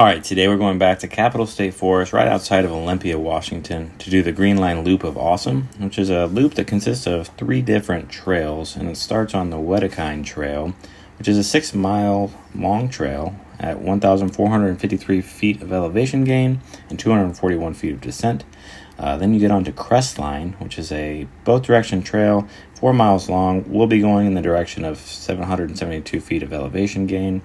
Alright, today we're going back to Capitol State Forest right outside of Olympia, Washington to do the Greenline Loop of Awesome, which is a loop that consists of 3 different trails, and it starts on the Wedekind Trail, which is a 6-mile long trail at 1,453 feet of elevation gain and 241 feet of descent. Then you get onto Crestline, which is a both direction trail, 4 miles long. We'll be going in the direction of 772 feet of elevation gain.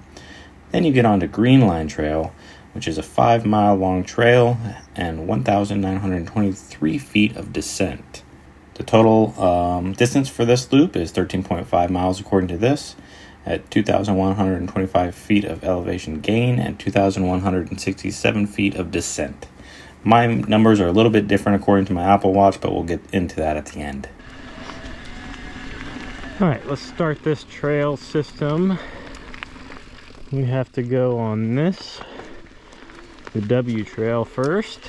Then you get onto Greenline Trail, which is a 5-mile long trail and 1,923 feet of descent. The total distance for this loop is 13.5 miles according to this, at 2,125 feet of elevation gain and 2,167 feet of descent. My numbers are a little bit different according to my Apple Watch, but we'll get into that at the end. Alright, let's start this trail system. We have to go on the W trail first.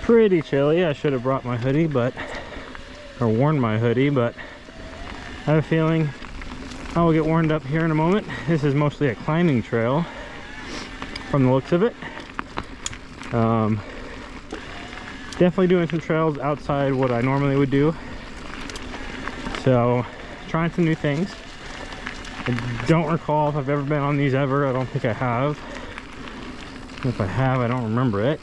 Pretty chilly. I should have brought my hoodie, or worn my hoodie, but I have a feeling I will get warmed up here in a moment. This is mostly a climbing trail from the looks of it. Definitely doing some trails outside what I normally would do. So, trying some new things. I don't recall if I've ever been on these ever. I don't think I have. If I have, I don't remember it.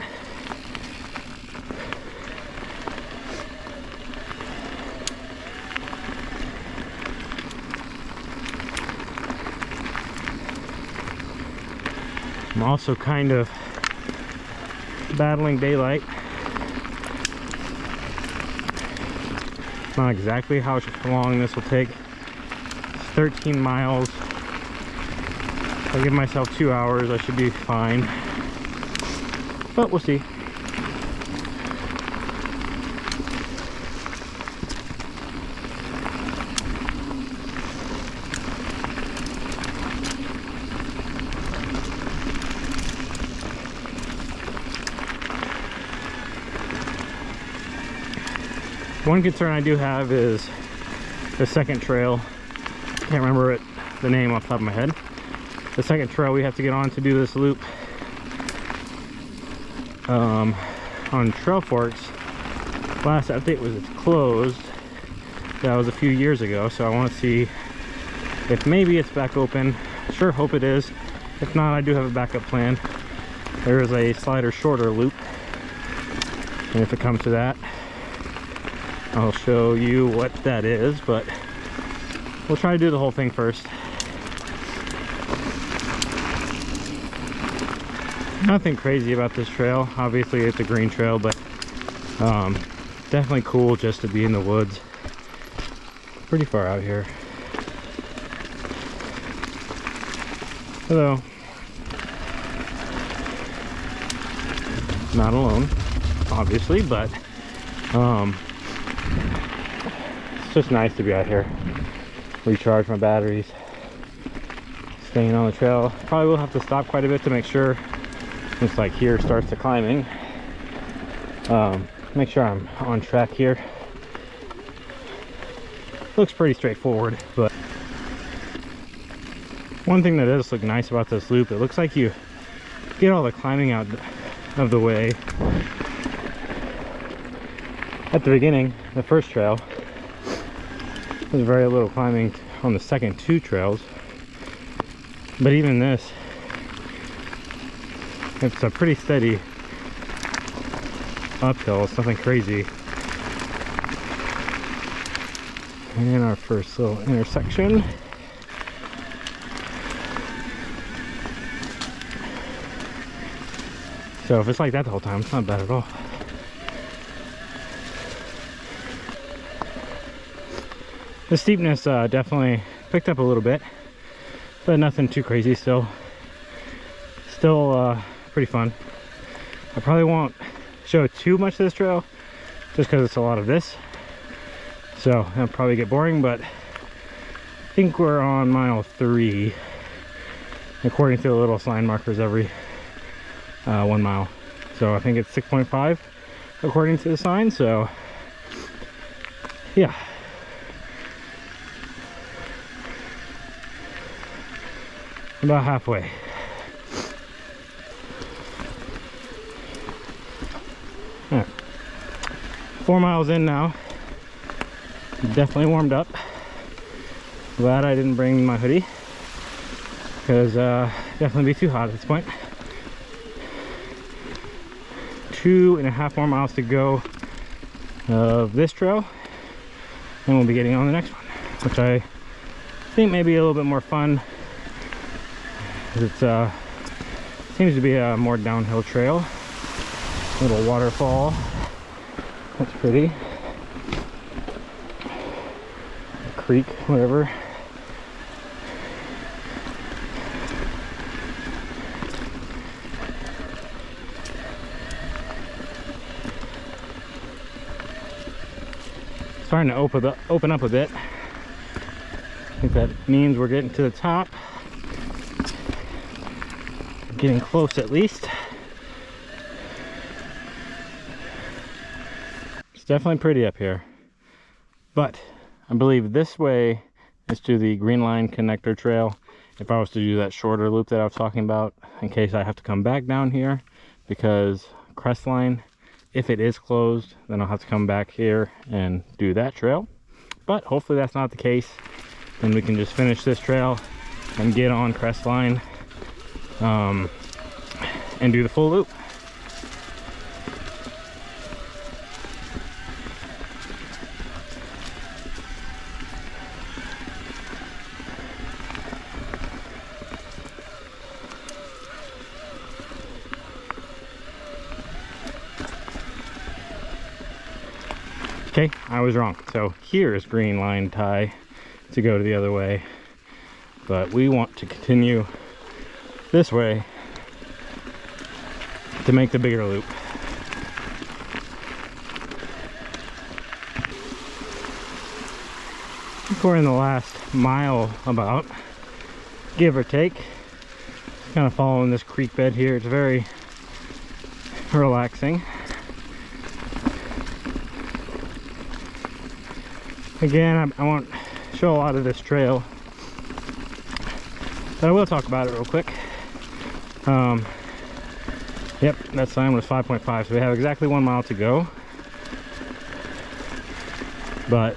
I'm also kind of battling daylight. Not exactly how long this will take. 13 miles. I'll give myself 2 hours. I should be fine, but we'll see. One concern I do have is the second trail. Can't remember the name off the top of my head. The second trail we have to get on to do this loop on Trail Forks. Last update was it's closed. That was a few years ago, so I want to see if maybe it's back open. Sure hope it is. If not, I do have a backup plan. There is a slider shorter loop, and if it comes to that, I'll show you what that is, but we'll try to do the whole thing first. Nothing crazy about this trail. Obviously it's a green trail, but definitely cool just to be in the woods. Pretty far out here. Hello. Not alone, obviously, but it's just nice to be out here. Recharge my batteries. Staying on the trail. Probably will have to stop quite a bit to make sure, just like here starts the climbing. Make sure I'm on track here. Looks pretty straightforward, but one thing that does look nice about this loop, it looks like you get all the climbing out of the way. At the beginning, the first trail, there's very little climbing on the second 2 trails, but even this, it's a pretty steady uphill. It's nothing crazy. And our first little intersection. So if it's like that the whole time, it's not bad at all. The steepness definitely picked up a little bit, but nothing too crazy. Still pretty fun. I probably won't show too much of this trail just because it's a lot of this, so it'll probably get boring, but I think we're on mile 3 according to the little sign markers every 1 mile. So I think it's 6.5 according to the sign, so yeah. About halfway. 4 miles in now. Definitely warmed up. Glad I didn't bring my hoodie, because definitely be too hot at this point. 2.5 more miles to go of this trail, and we'll be getting on the next one, which I think may be a little bit more fun. It seems to be a more downhill trail. Little waterfall, that's pretty. A creek, whatever. Starting to open up a bit. I think that means we're getting to the top. Getting close at least. It's definitely pretty up here. But I believe this way is to the Greenline connector trail. If I was to do that shorter loop that I was talking about, in case I have to come back down here, because Crestline, if it is closed, then I'll have to come back here and do that trail. But hopefully that's not the case, and we can just finish this trail and get on Crestline and do the full loop. Okay, I was wrong. So here is Greenline tie to go to the other way, but we want to continue this way to make the bigger loop. We're in the last mile, about, give or take. Kind of following this creek bed here. It's very relaxing. Again, I won't show a lot of this trail, but I will talk about it real quick. Yep, that sign was 5.5, so we have exactly 1 mile to go. But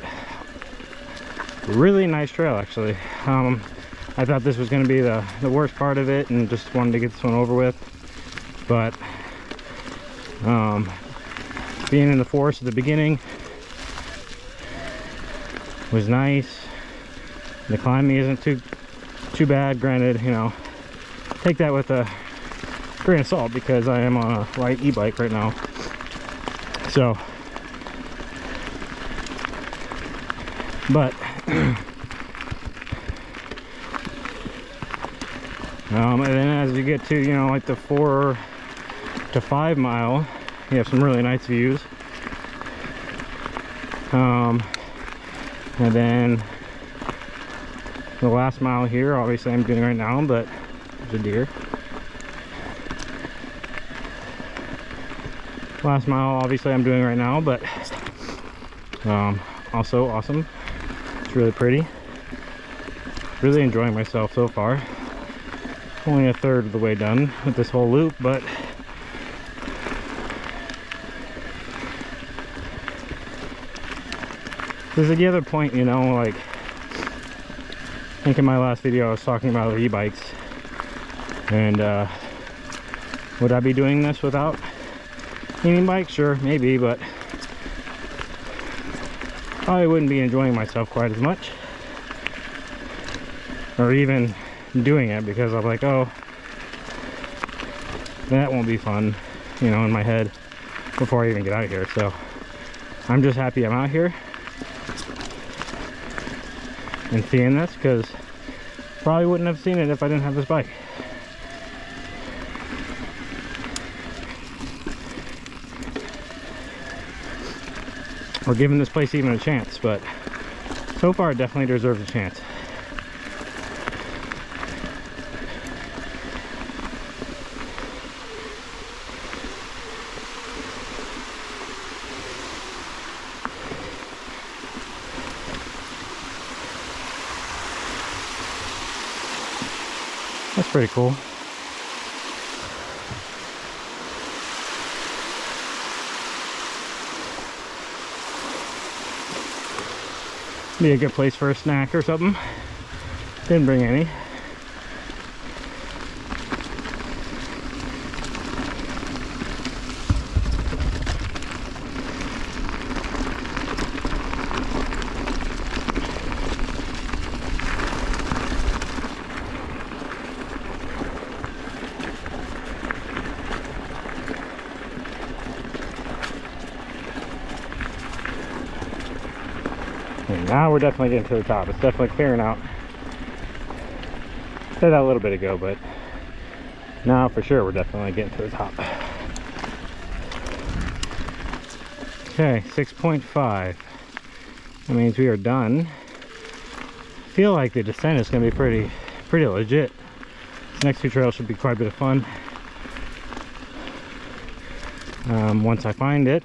really nice trail, actually. I thought this was going to be the worst part of it, and just wanted to get this one over with. But being in the forest at the beginning was nice. The climbing isn't too bad. Granted, you know, take that with a grain of salt, because I am on a light e-bike right now. So, but and then as you get to, you know, like the 4 to 5 mile, you have some really nice views. And then the last mile here, obviously I'm doing right now, but there's a deer. Last mile, obviously I'm doing right now, but also awesome. It's really pretty. Really enjoying myself so far. Only a third of the way done with this whole loop, but there's the other point, you know, like, I think in my last video I was talking about e-bikes, and would I be doing this without any bike? Sure, maybe, but probably wouldn't be enjoying myself quite as much, or even doing it, because I'm like, oh, that won't be fun, you know, in my head before I even get out here. So I'm just happy I'm out here and seeing this, because probably wouldn't have seen it if I didn't have this bike. Or giving this place even a chance, but so far it definitely deserves a chance. That's pretty cool. Be a good place for a snack or something. Didn't bring any. And now we're definitely getting to the top. It's definitely clearing out. Said that a little bit ago, but now for sure we're definitely getting to the top. Okay, 6.5. That means we are done. I feel like the descent is going to be pretty legit. This next two trails should be quite a bit of fun. Once I find it.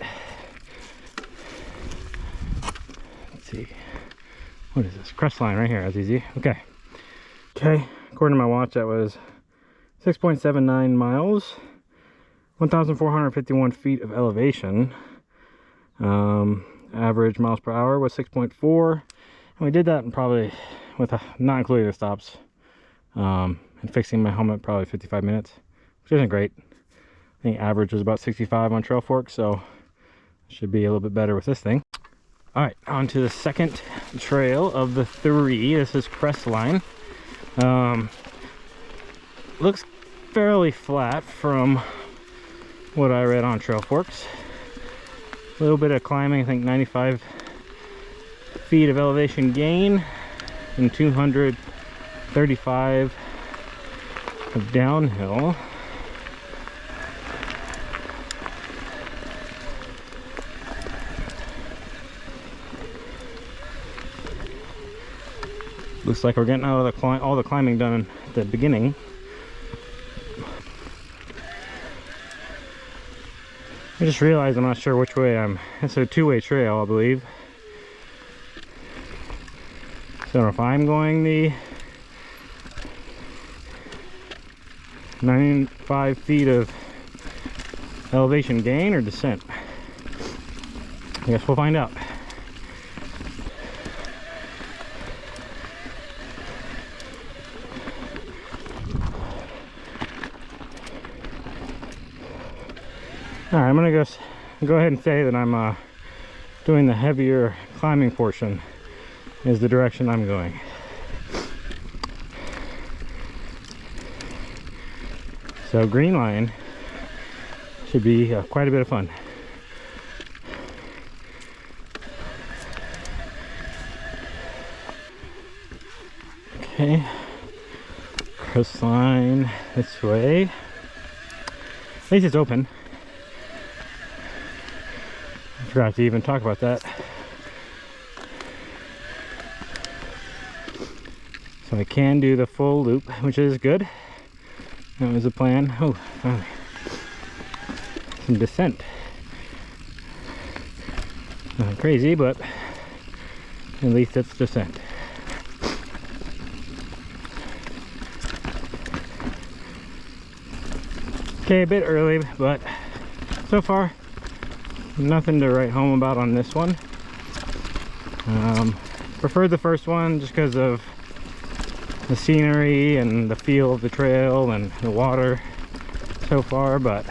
Let's see. What is this? Crestline right here. That's easy. Okay. Okay. According to my watch, that was 6.79 miles, 1,451 feet of elevation. Average miles per hour was 6.4, and we did that in probably, with not including the stops, and fixing my helmet, probably 55 minutes, which isn't great. I think average was about 65 on Trail Forks, so should be a little bit better with this thing. All right, on to the second trail of the three. This is Crestline. Looks fairly flat from what I read on Trail Forks. A little bit of climbing, I think 95 feet of elevation gain and 235 of downhill. Looks like we're getting out of all the climbing done at the beginning. I just realized I'm not sure which way it's a two-way trail, I believe. So I don't know if I'm going the 95 feet of elevation gain or descent. I guess we'll find out. Alright, I'm gonna go ahead and say that I'm doing the heavier climbing portion is the direction I'm going. So Greenline should be quite a bit of fun. Okay, Crestline this way. At least it's open. I forgot to even talk about that. So I can do the full loop, which is good. That was the plan. Oh, finally. Some descent. Nothing crazy, but at least it's descent. Okay, a bit early, but so far nothing to write home about on this one. Preferred the first one just because of the scenery and the feel of the trail and the water so far, but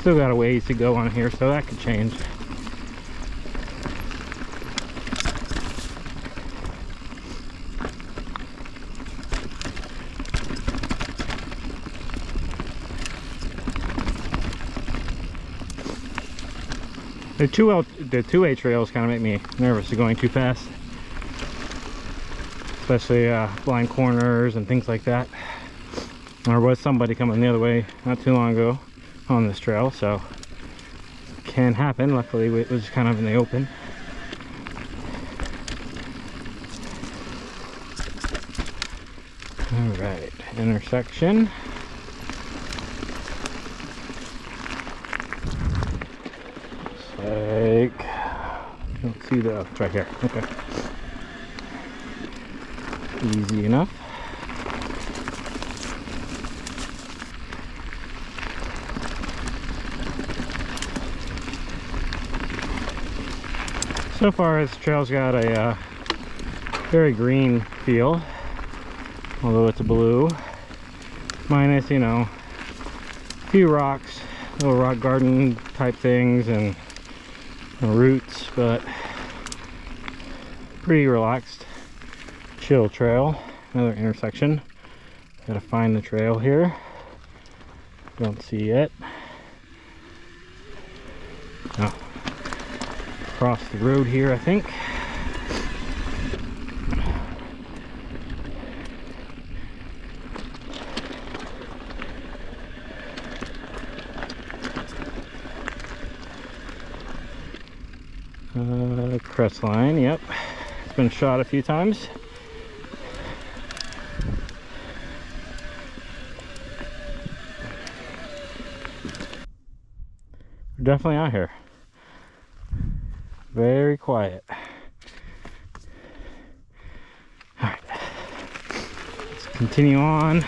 still got a ways to go on here, so that could change. The two-way trails kind of make me nervous of going too fast, especially blind corners and things like that. There was somebody coming the other way not too long ago on this trail, so it can happen. Luckily, it was kind of in the open. All right, intersection. Like, don't see the, it's right here. Okay, easy enough. So far this trail's got a very green feel, although it's blue, minus, you know, a few rocks, little rock garden type things and roots, but pretty relaxed, chill trail. Another intersection. Gotta find the trail here. Don't see it. Oh, across the road here, I think. Crestline, yep. It's been shot a few times. We're definitely out here. Very quiet. Alright. Let's continue on.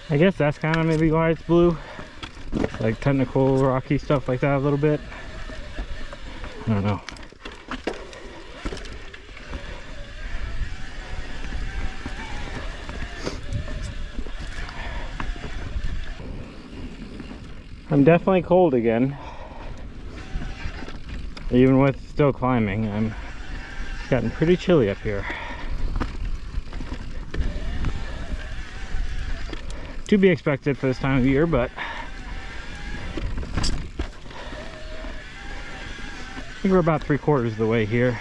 I guess that's kind of maybe why it's blue. Like technical rocky stuff like that a little bit. I don't know. I'm definitely cold again. Even with still climbing, it's gotten pretty chilly up here. To be expected for this time of year, but I think we're about 3/4 of the way here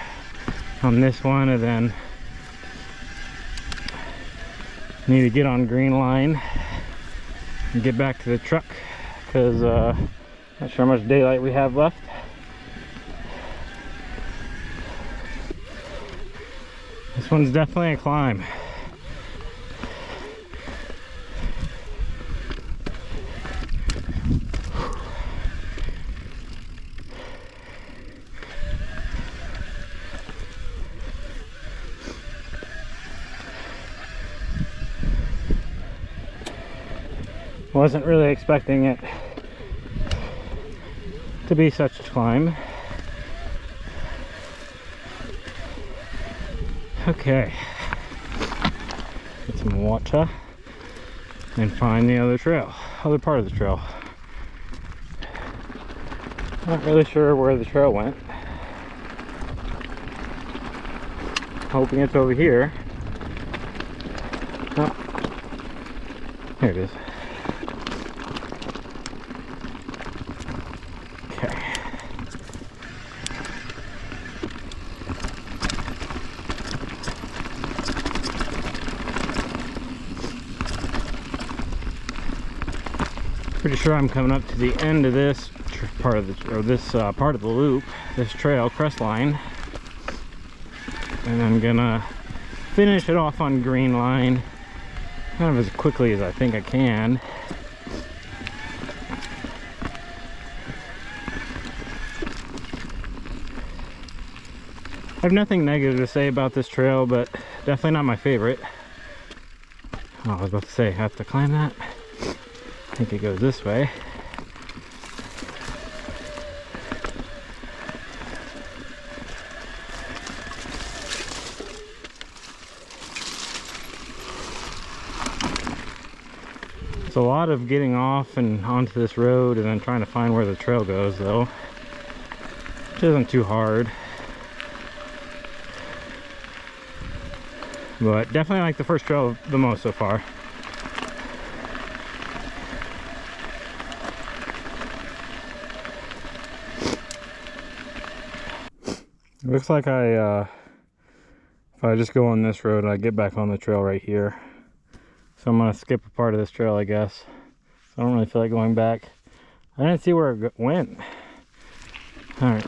on this one, and then need to get on Greenline and get back to the truck because not sure how much daylight we have left. This one's definitely a climb. Wasn't really expecting it to be such a climb. Okay, get some water and find the other trail, other part of the trail. Not really sure where the trail went. Hoping it's over here. Oh, here it is. Pretty sure I'm coming up to the end of this part of the part of the loop, this trail, Crestline, and I'm gonna finish it off on Greenline kind of as quickly as I think I can. I have nothing negative to say about this trail, but definitely not my favorite. Oh, I was about to say, I have to climb that. I think it goes this way. It's a lot of getting off and onto this road and then trying to find where the trail goes, though, which isn't too hard. But definitely like the first trail the most so far. It looks like if I just go on this road, I get back on the trail right here. So I'm gonna skip a part of this trail, I guess. So I don't really feel like going back. I didn't see where it went. All right,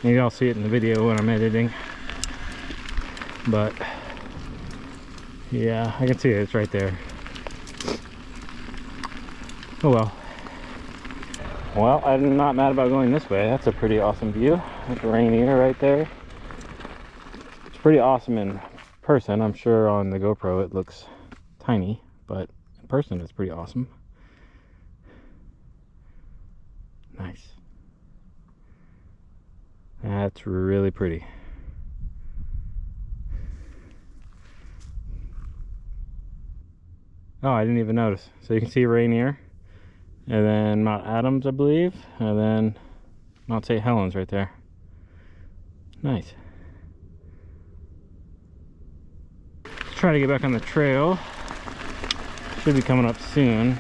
maybe I'll see it in the video when I'm editing. But yeah, I can see it, it's right there. Oh well. Well, I'm not mad about going this way. That's a pretty awesome view. It's rainier right there. It's pretty awesome in person. I'm sure on the GoPro it looks tiny, but in person it's pretty awesome. Nice. That's really pretty. Oh, I didn't even notice. So you can see Rainier, and then Mount Adams, I believe, and then Mount St. Helens right there. Nice. Let's try to get back on the trail. Should be coming up soon.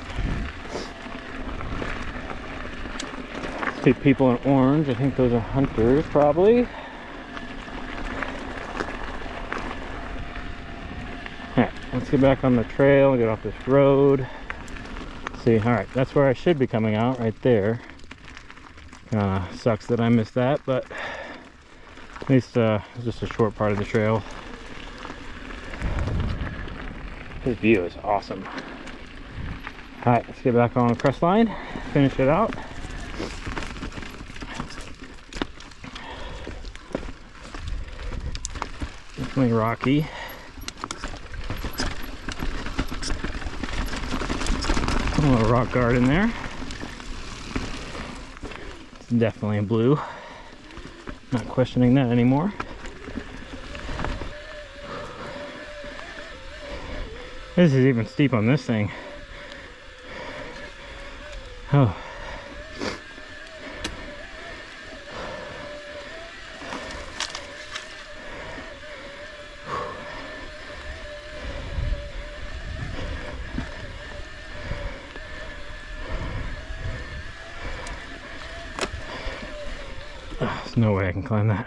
See people in orange. I think those are hunters, probably. Alright, let's get back on the trail, get off this road. See, alright, that's where I should be coming out, right there. Kinda sucks that I missed that, but at least it's just a short part of the trail. This view is awesome. Alright, let's get back on the Crestline, finish it out. Definitely rocky. A little rock garden there. It's definitely blue. Not questioning that anymore. This is even steep on this thing. Oh. There's no way I can climb that.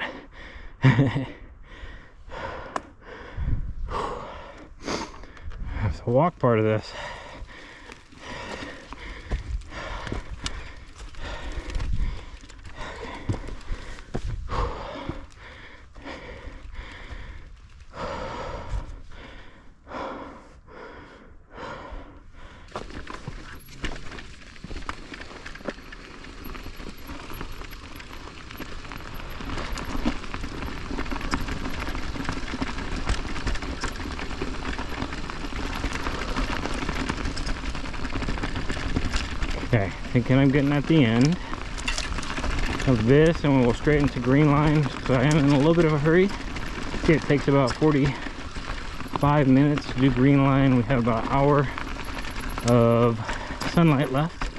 That's the walk part of this. Okay, thinking I'm getting at the end of this, and we'll go straight into Greenline. So I am in a little bit of a hurry. See, it takes about 45 minutes to do Greenline. We have about an hour of sunlight left.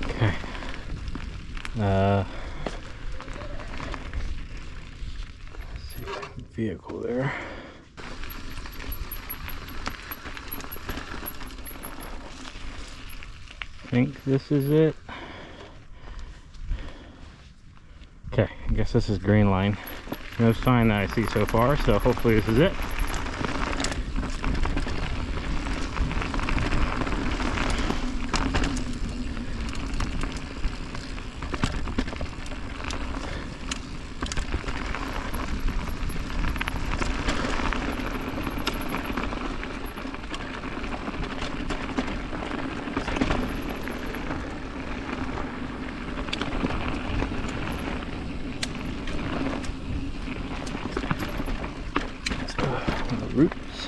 Okay. Let's see, vehicle there. I think this is it. Okay, I guess this is Greenline. No sign that I see so far, so hopefully this is it. Roots.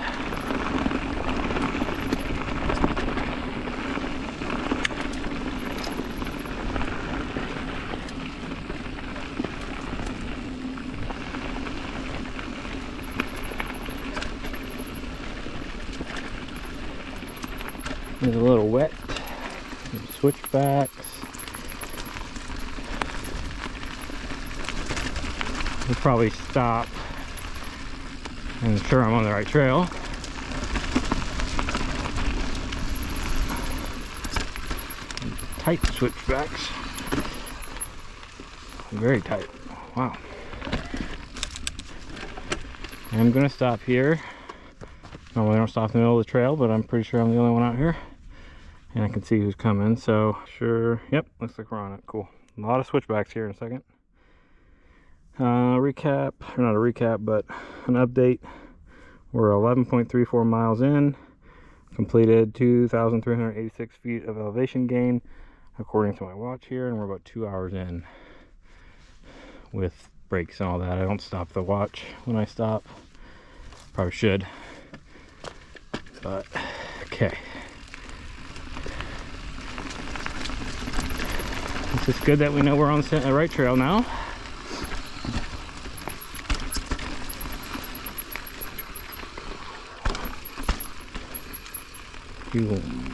It's a little wet. Some switchbacks. We'll probably stop. I'm sure I'm on the right trail. Tight switchbacks. Very tight. Wow. I'm gonna stop here. Normally I don't stop in the middle of the trail, but I'm pretty sure I'm the only one out here. And I can see who's coming, so sure. Yep, looks like we're on it. Cool. A lot of switchbacks here in a second. Recap, or not a recap, but an update. We're 11.34 miles in, completed 2,386 feet of elevation gain according to my watch here, and we're about 2 hours in with breaks and all that. I don't stop the watch when I stop. Probably should, but okay. It's just good that we know we're on the right trail now. Boom.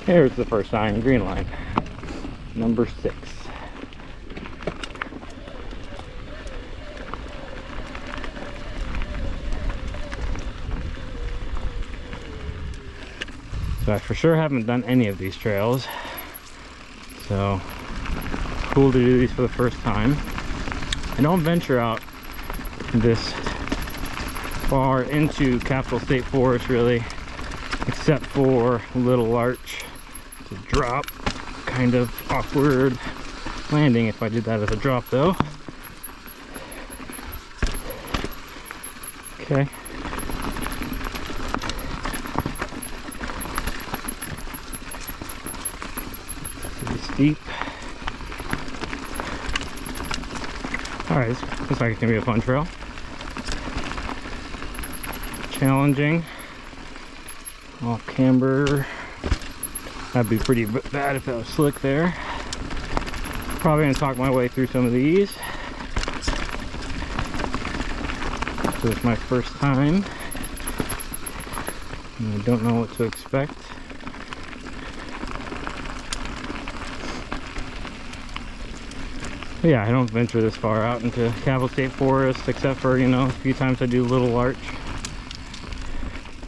Here's the first sign, Greenline, number 6. So I for sure haven't done any of these trails, so cool to do these for the first time. I don't venture out this far into Capitol State Forest really, except for Little Larch. To drop, kind of awkward landing if I did that as a drop though. Okay. Pretty steep. Alright, this looks like it's gonna be a fun trail. Challenging. All camber. That'd be pretty bad if that was slick there. Probably gonna talk my way through some of these. So it's my first time, and I don't know what to expect. But yeah, I don't venture this far out into Capitol State Forest, except for, you know, a few times I do Little Larch,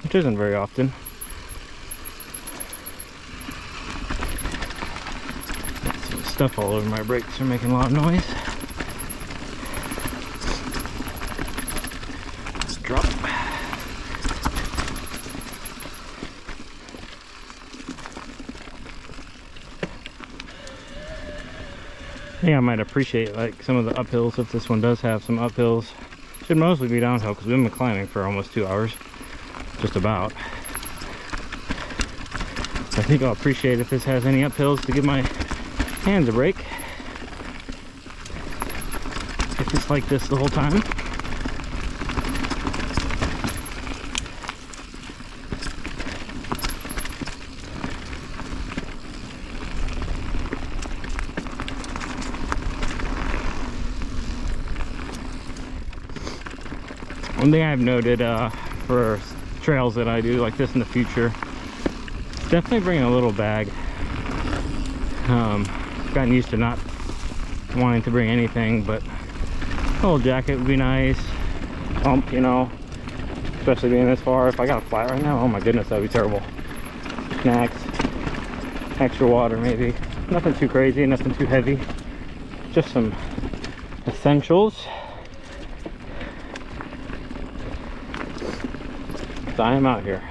which isn't very often. Stuff all over my brakes are making a lot of noise. Let's drop. Yeah, I might appreciate like some of the uphills if this one does have some uphills. Should mostly be downhill because we've been climbing for almost 2 hours, just about. I think I'll appreciate if this has any uphills to give my hands a break. If it's like this the whole time. One thing I've noted for trails that I do like this in the future, definitely bring a little bag. Gotten used to not wanting to bring anything, but a little jacket would be nice. Pump, you know, especially being this far. If I got a flat right now, oh my goodness, that'd be terrible. Snacks, extra water maybe. Nothing too crazy, nothing too heavy. Just some essentials. So I am out here.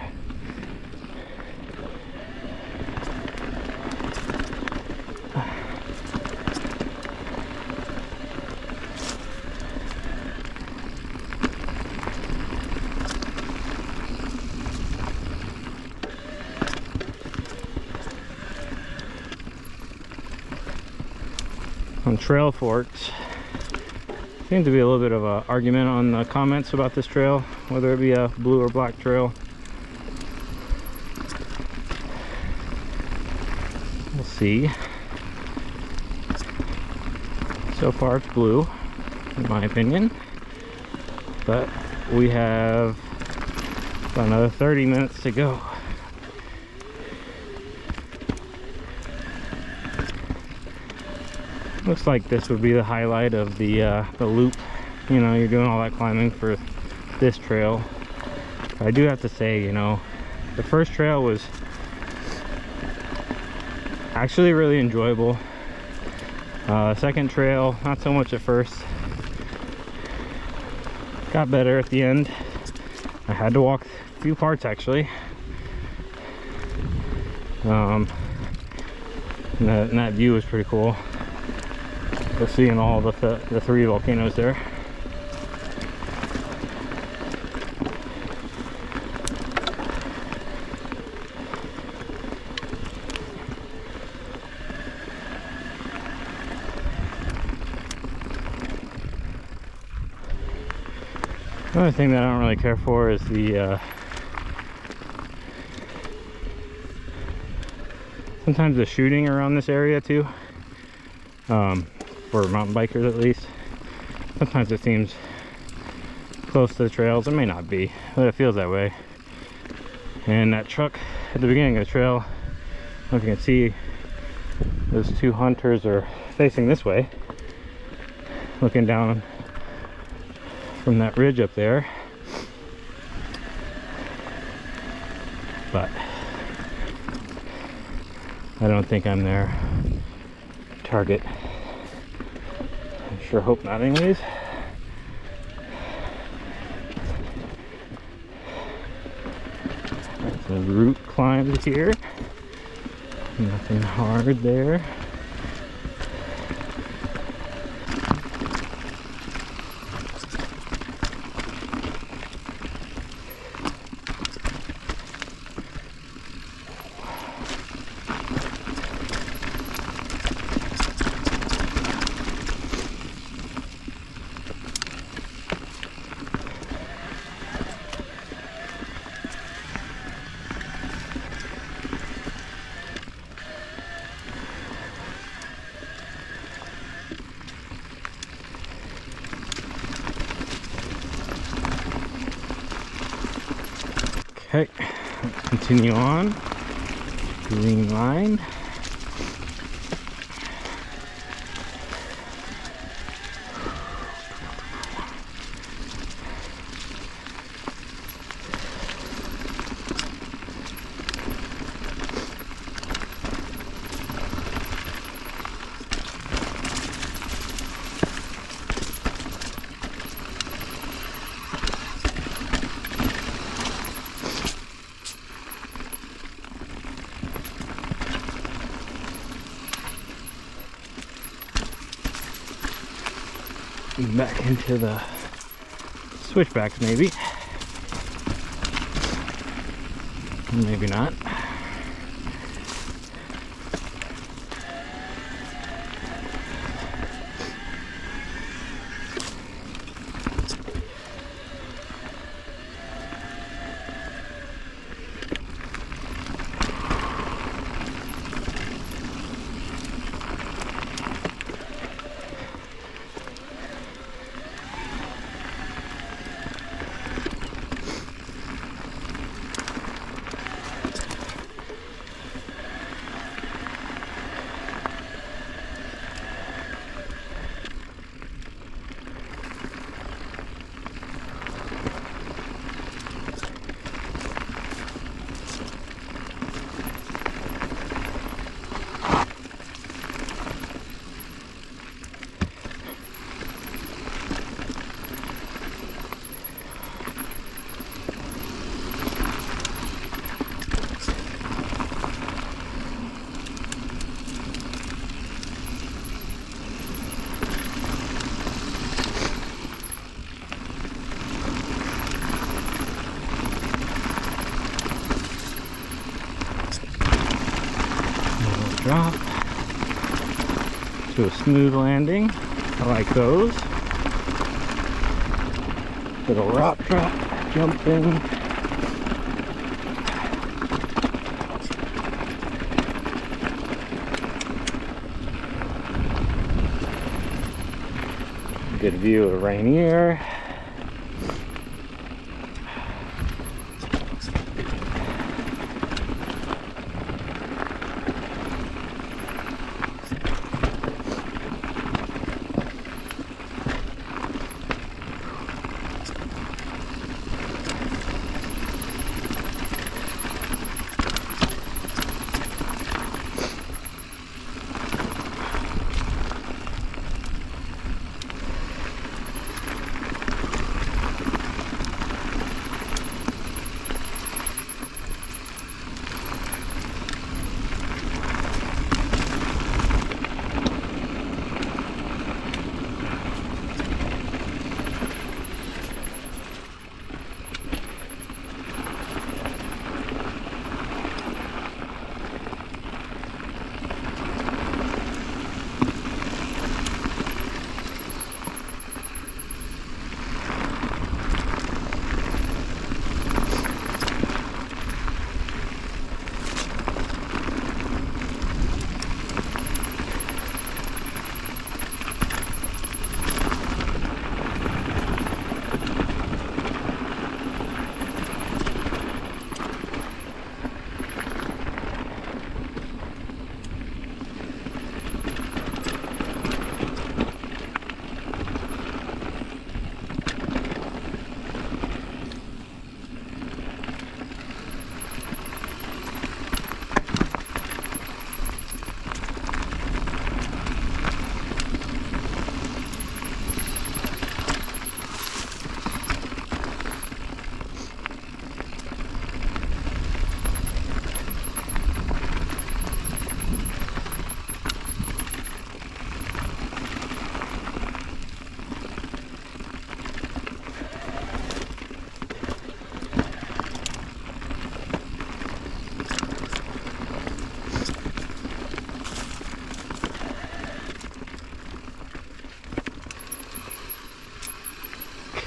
On Trail Forks, seems to be a little bit of an argument on the comments about this trail, whether it be a blue or black trail. We'll see. So far it's blue, in my opinion, but we have about another 30 minutes to go. Looks like this would be the highlight of the loop. You know, you're doing all that climbing for this trail. I do have to say, you know, the first trail was actually really enjoyable. Second trail, not so much at first. Got better at the end. I had to walk a few parts actually. And that view was pretty cool. Just seeing all the 3 volcanoes there. Another thing that I don't really care for is the sometimes the shooting around this area too, for mountain bikers at least. Sometimes it seems close to the trails. It may not be, but it feels that way. And that truck at the beginning of the trail, I don't know if you can see, those two hunters are facing this way, looking down from that ridge up there. But I don't think I'm their target. I sure hope not anyways. The route climbs here. Nothing hard there. Okay, let's continue on. Greenline. Back into the switchbacks, maybe. Maybe not. Drop to a smooth landing. I like those. Little rock drop, jump in. Good view of Rainier.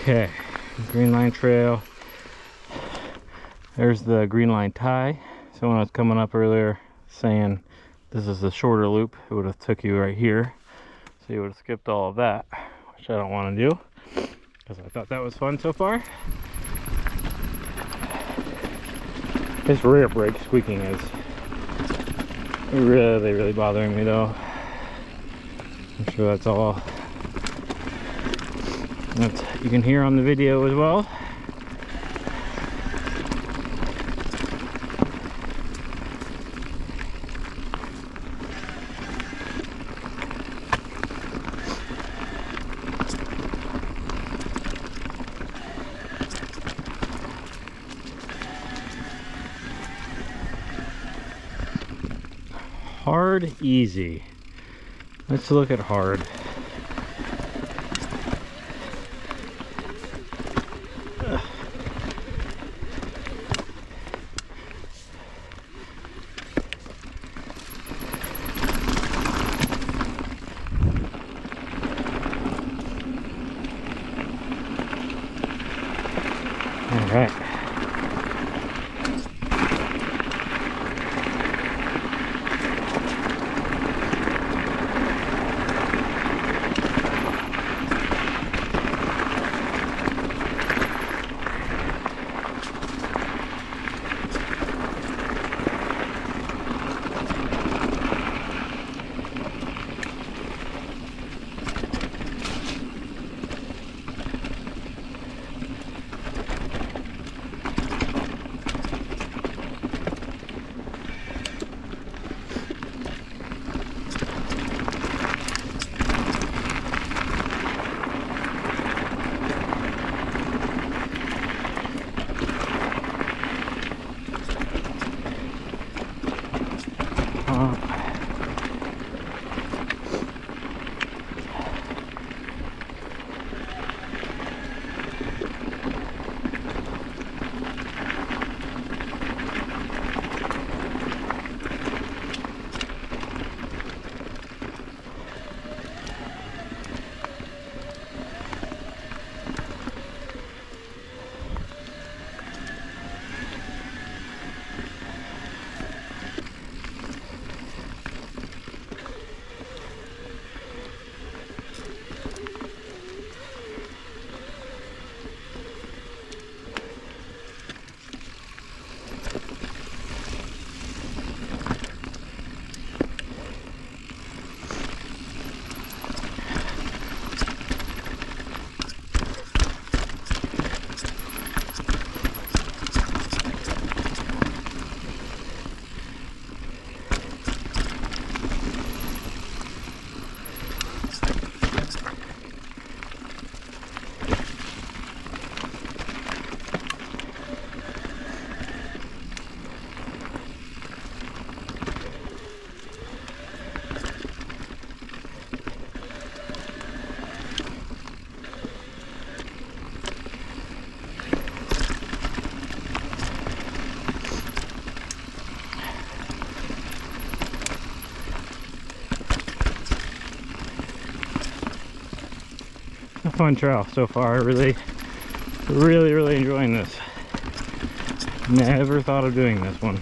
Okay, Greenline Trail. There's the Greenline tie. Someone was coming up earlier saying this is the shorter loop. It would have took you right here. So you would have skipped all of that, which I don't want to do because I thought that was fun so far. This rear brake squeaking is really bothering me though. I'm sure that's all that you can hear on the video as well. Hard, easy. Let's look at hard. All right. A fun trail so far. Really enjoying this. Never thought of doing this one.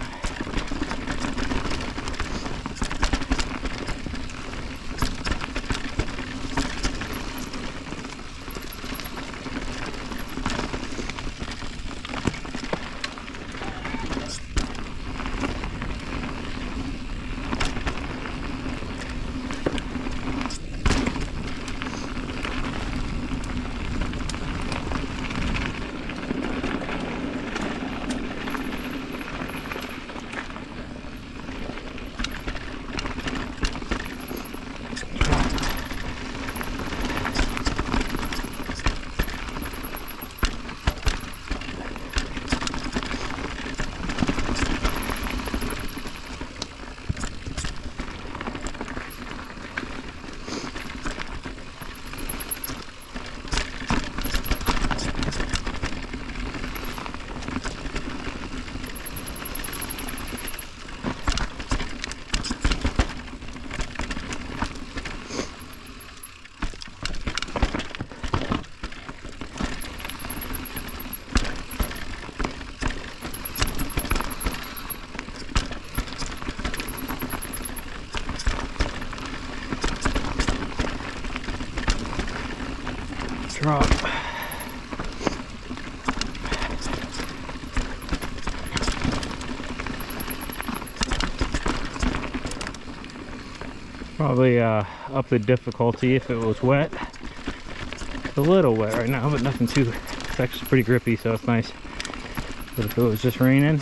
Probably up the difficulty if it was wet. It's a little wet right now, but nothing too. It's actually pretty grippy, so it's nice. But if it was just raining,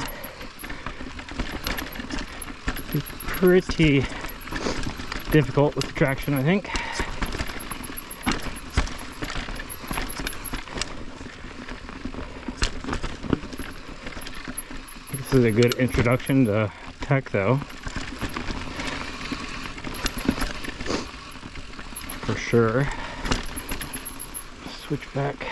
it'd be pretty difficult with the traction, I think. This is a good introduction to tech, though. For sure. Switch back.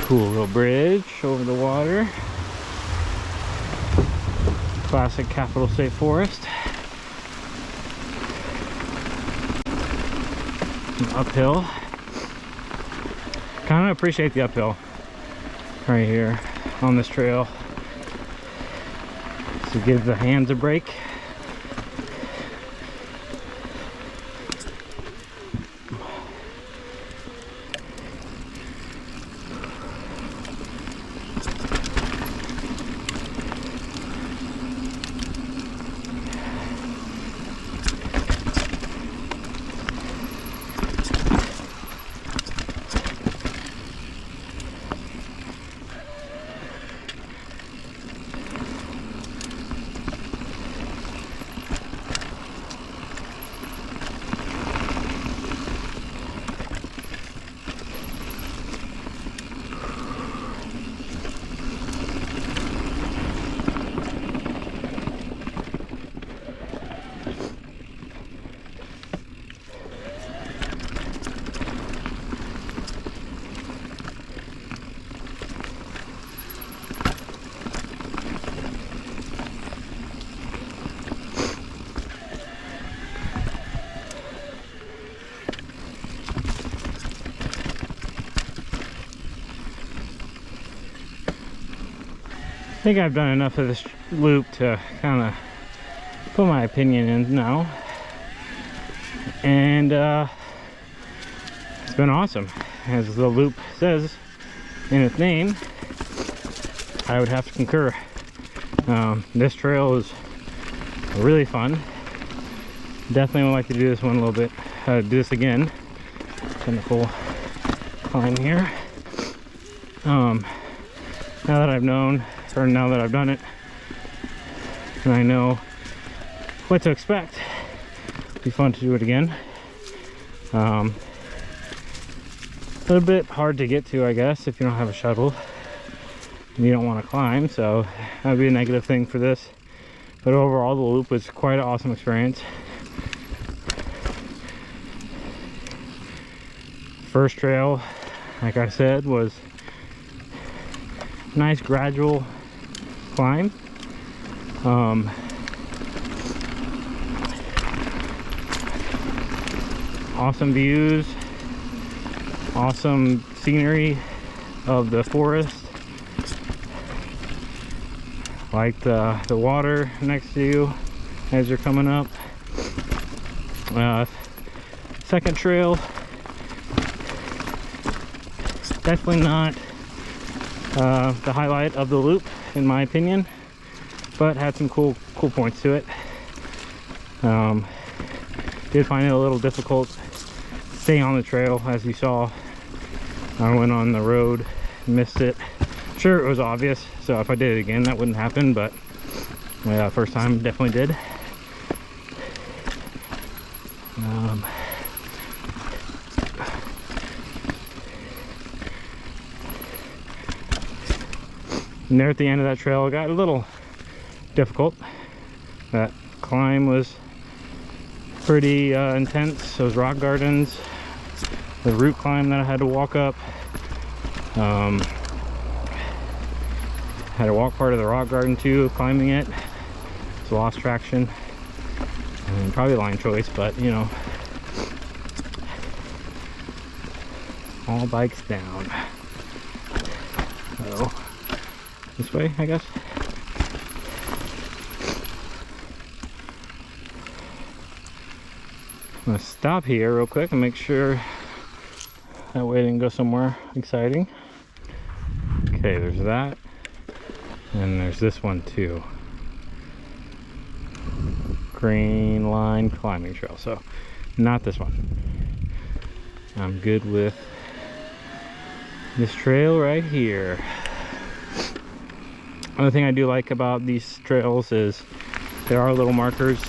Cool little bridge over the water. Classic Capitol State Forest. Uphill. Kind of appreciate the uphill right here on this trail. To give the hands a break. I think I've done enough of this loop to kind of put my opinion in now, and it's been awesome. As the loop says in its name, I would have to concur. This trail is really fun. Definitely would like to do this one a little bit, do this again. Kind of cool climb here. Now that I've known, or now that I've done it, and I know what to expect, it'd be fun to do it again. A little bit hard to get to, I guess, if you don't have a shuttle and you don't want to climb, so that would be a negative thing for this. But overall, the loop was quite an awesome experience. First trail, like I said, was nice gradual climb. Awesome views, awesome scenery of the forest. Like the water next to you as you're coming up. Second trail, definitely not the highlight of the loop in my opinion, but had some cool points to it. Did find it a little difficult to stay on the trail. As you saw, I went on the road, missed it. Sure, it was obvious, so if I did it again that wouldn't happen, but first time definitely did. And there at the end of that trail, it got a little difficult. That climb was pretty intense. Those rock gardens, the root climb that I had to walk up. Had to walk part of the rock garden too, climbing it. lost traction. And probably line choice, but you know, all bikes down. So this way, I guess. I'm gonna stop here real quick and make sure that way I didn't go somewhere exciting. Okay, there's that. And there's this one too. Greenline climbing trail. So not this one. I'm good with this trail right here. Another thing I do like about these trails is there are little markers.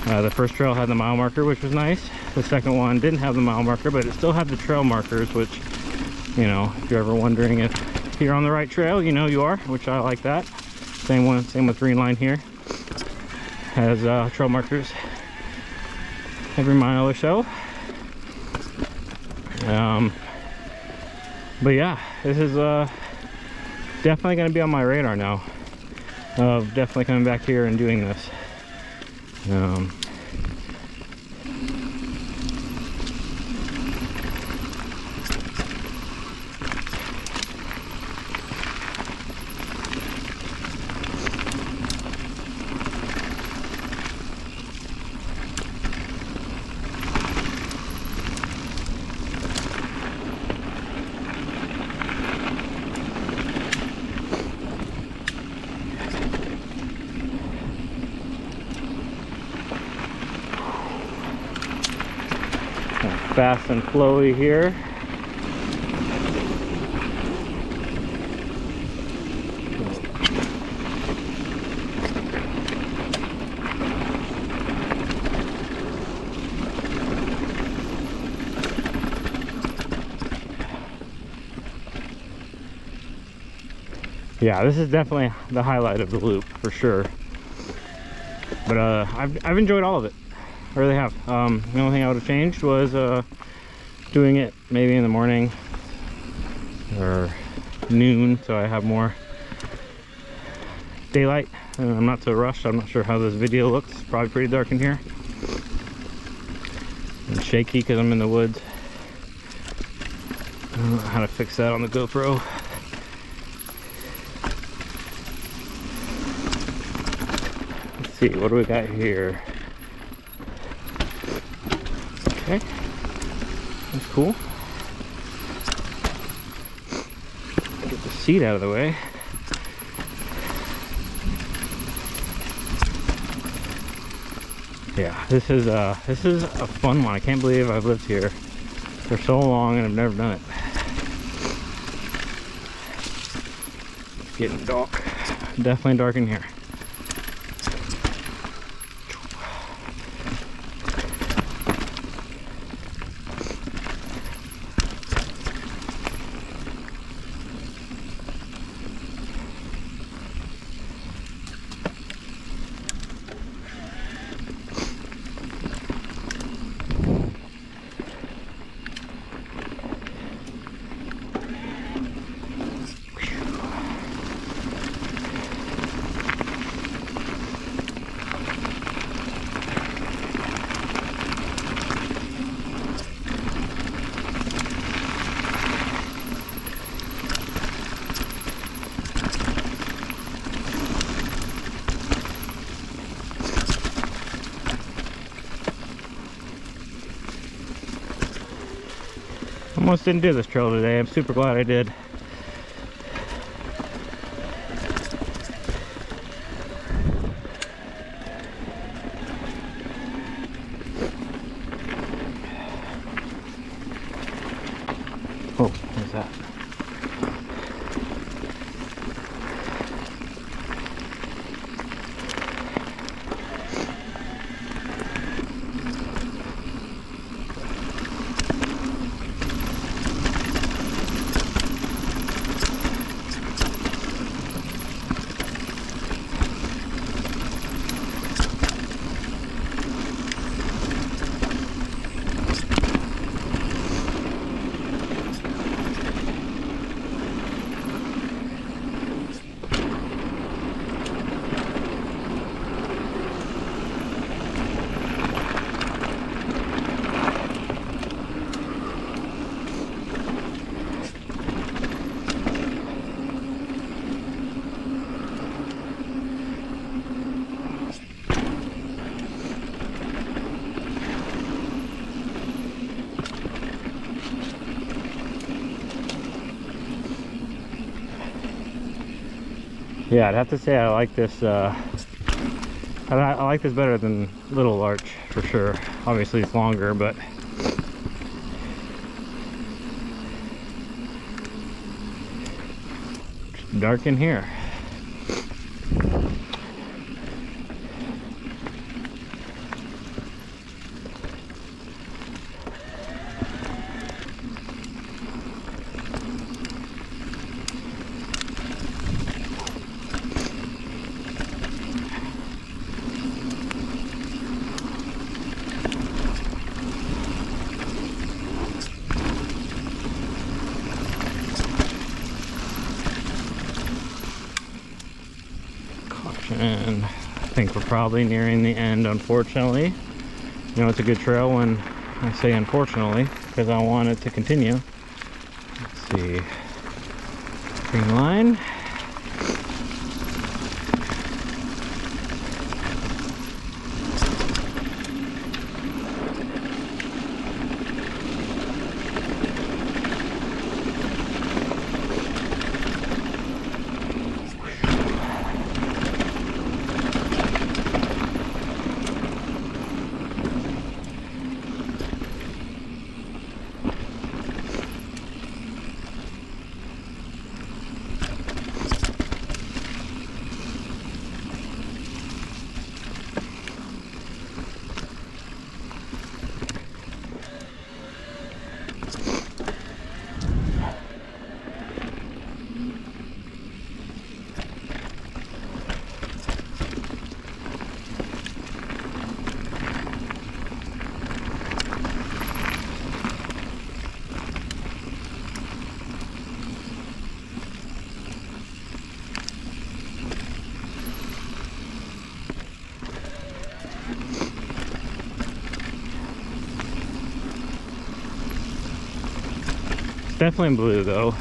The first trail had the mile marker, which was nice. The second one didn't have the mile marker, but it still had the trail markers, which, you know, if you're ever wondering if you're on the right trail, you know you are, which I like that. Same with Greenline here. Has trail markers every mile or so. But yeah, this is definitely going to be on my radar now of definitely coming back here and doing this. Fast and flowy here. Yeah, this is definitely the highlight of the loop for sure. But I've enjoyed all of it. I really have. The only thing I would have changed was doing it maybe in the morning or noon, so I have more daylight and I'm not so rushed. I'm not sure how this video looks. It's probably pretty dark in here and shaky because I'm in the woods. I don't know how to fix that on the GoPro. Let's see, what do we got here? Okay, that's cool. Get the seat out of the way. Yeah, this is a fun one. I can't believe I've lived here for so long and I've never done it. It's getting dark. Definitely dark in here. Almost didn't do this trail today. I'm super glad I did. Oh, what's that? Yeah, I'd have to say I like this. I like this better than Little Larch for sure. Obviously, it's longer, but it's dark in here. And I think we're probably nearing the end, unfortunately. You know, it's a good trail when I say unfortunately, because I want it to continue. Let's see. Greenline. Definitely blue though.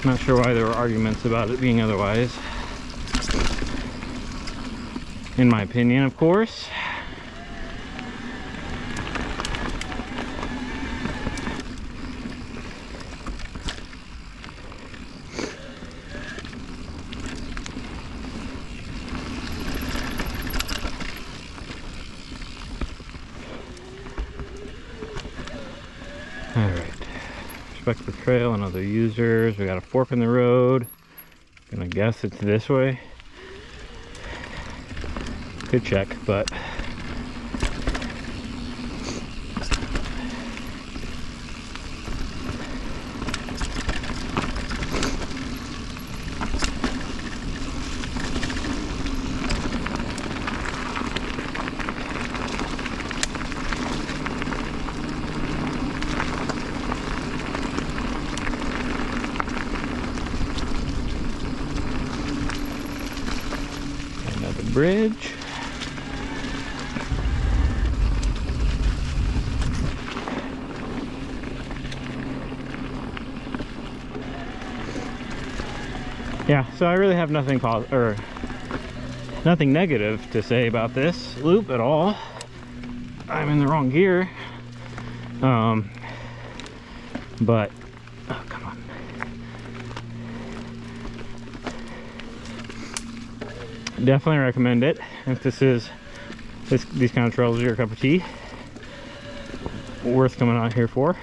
Not sure why there were arguments about it being otherwise. In my opinion, of course. Alright. Respect the trail and other users. We got a fork in the road. Gonna guess it's this way. Could check, but another bridge. Yeah, so I really have nothing nothing negative to say about this loop at all. I'm in the wrong gear. But oh, come on. Definitely recommend it if these kind of trails are your cup of tea. Worth coming out here for.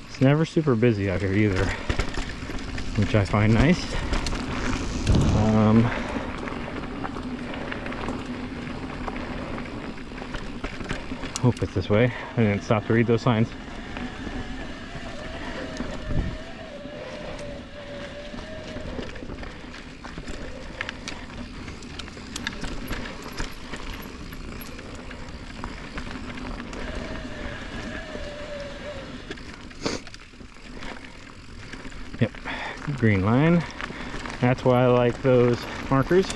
It's never super busy out here either, which I find nice. Hope it's this way. I didn't stop to read those signs. Yep, Greenline. That's why I like those markers.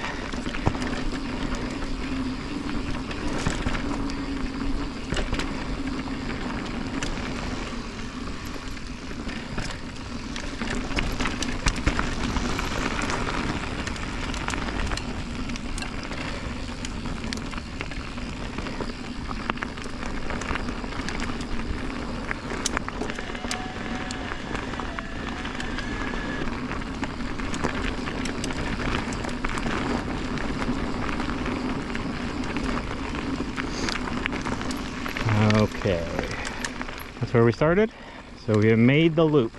Okay, that's where we started. So we have made the loop.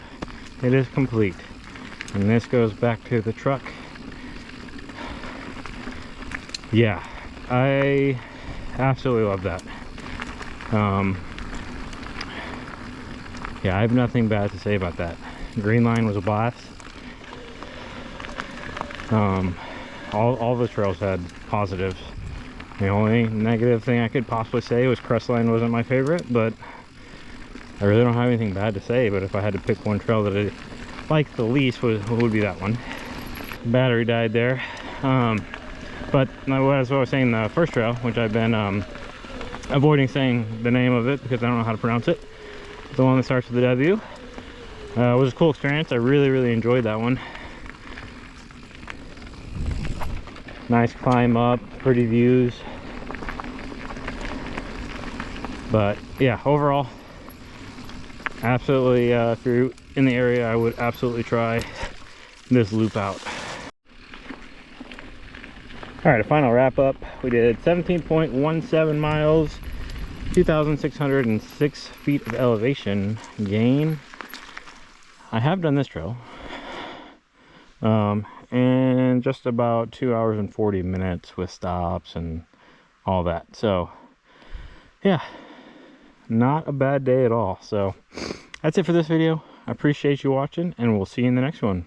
It is complete. And this goes back to the truck. Yeah, I absolutely love that. Yeah, I have nothing bad to say about that. Greenline was a blast. All the trails had positives. The only negative thing I could possibly say was Crestline wasn't my favorite, but I really don't have anything bad to say. But if I had to pick one trail that I liked the least, would be that one. Battery died there. But as I was saying, the first trail, which I've been avoiding saying the name of it because I don't know how to pronounce it, the one that starts with the W, was a cool experience. I really enjoyed that one. Nice climb up, pretty views. But yeah, overall, absolutely, if you're in the area, I would absolutely try this loop out. All right, a final wrap up. We did 17.17 miles, 2,606 feet of elevation gain. I have done this trail, in just about 2 hours and 40 minutes with stops and all that. So yeah, not a bad day at all. So that's it for this video. I appreciate you watching, and we'll see you in the next one.